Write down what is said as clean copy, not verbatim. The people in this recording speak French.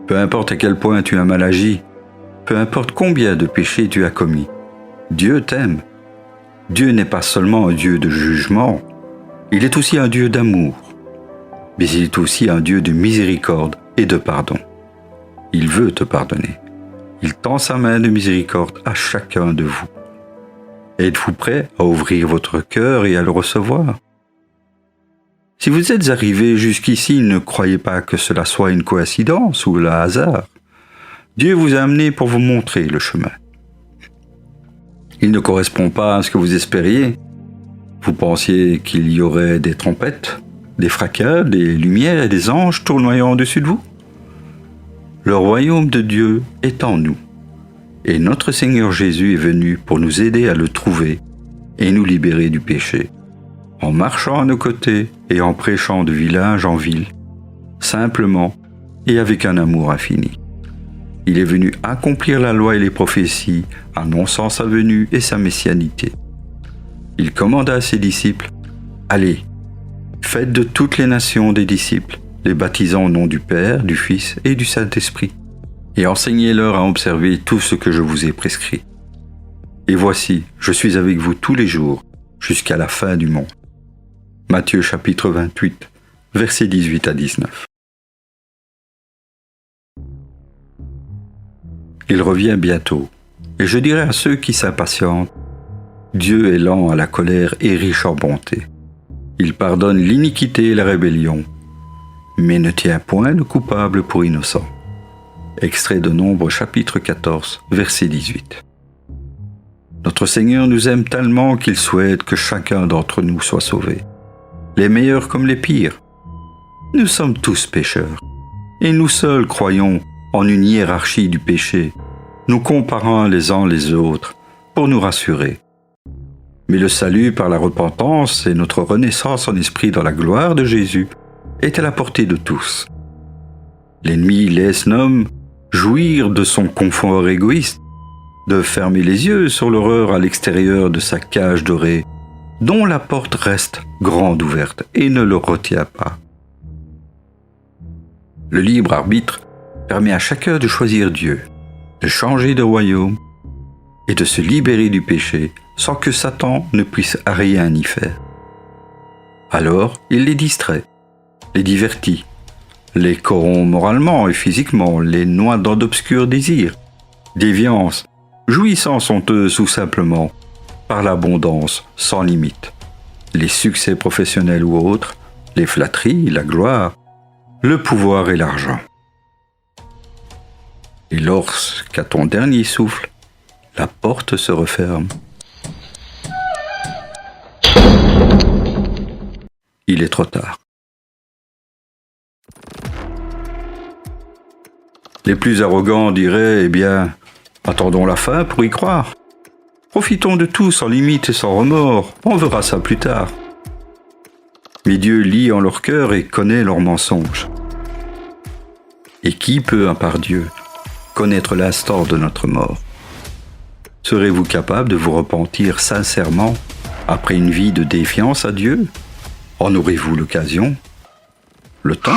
Peu importe à quel point tu as mal agi, peu importe combien de péchés tu as commis, Dieu t'aime. Dieu n'est pas seulement un Dieu de jugement, il est aussi un Dieu d'amour, mais il est aussi un Dieu de miséricorde et de pardon. Il veut te pardonner. Il tend sa main de miséricorde à chacun de vous. Êtes-vous prêt à ouvrir votre cœur et à le recevoir? Si vous êtes arrivé jusqu'ici, ne croyez pas que cela soit une coïncidence ou le hasard. Dieu vous a amené pour vous montrer le chemin. Il ne correspond pas à ce que vous espériez. Vous pensiez qu'il y aurait des trompettes, des fracas, des lumières et des anges tournoyant au-dessus de vous? Le royaume de Dieu est en nous, et notre Seigneur Jésus est venu pour nous aider à le trouver et nous libérer du péché, en marchant à nos côtés et en prêchant de village en ville, simplement et avec un amour infini. Il est venu accomplir la loi et les prophéties, annonçant sa venue et sa messianité. Il commanda à ses disciples, « Allez, faites de toutes les nations des disciples, les baptisant au nom du Père, du Fils et du Saint-Esprit, et enseignez-leur à observer tout ce que je vous ai prescrit. Et voici, je suis avec vous tous les jours, jusqu'à la fin du monde. » Matthieu chapitre 28, versets 18 à 19. Il revient bientôt, et je dirai à ceux qui s'impatientent, Dieu est lent à la colère et riche en bonté. Il pardonne l'iniquité et la rébellion, mais ne tient point le coupable pour innocent. Extrait de Nombre chapitre 14, verset 18. Notre Seigneur nous aime tellement qu'il souhaite que chacun d'entre nous soit sauvé, les meilleurs comme les pires. Nous sommes tous pécheurs, et nous seuls croyons en une hiérarchie du péché, nous comparant les uns les autres pour nous rassurer. Mais le salut par la repentance et notre renaissance en esprit dans la gloire de Jésus est à la portée de tous. L'ennemi laisse l'homme jouir de son confort égoïste, de fermer les yeux sur l'horreur à l'extérieur de sa cage dorée, dont la porte reste grande ouverte et ne le retient pas. Le libre arbitre permet à chacun de choisir Dieu, de changer de royaume et de se libérer du péché sans que Satan ne puisse rien y faire. Alors, il les distrait, les divertit, les corrompt moralement et physiquement, les noie dans d'obscurs désirs, déviance, jouissance honteuse ou simplement par l'abondance sans limite, les succès professionnels ou autres, les flatteries, la gloire, le pouvoir et l'argent. Et lorsqu'à ton dernier souffle, la porte se referme, il est trop tard. Les plus arrogants diraient, eh bien, attendons la fin pour y croire. Profitons de tout sans limite et sans remords, on verra ça plus tard. Mais Dieu lit en leur cœur et connaît leurs mensonges. Et qui peut, à part Dieu, connaître l'instant de notre mort? Serez-vous capable de vous repentir sincèrement après une vie de défiance à Dieu? En aurez-vous l'occasion? Le temps?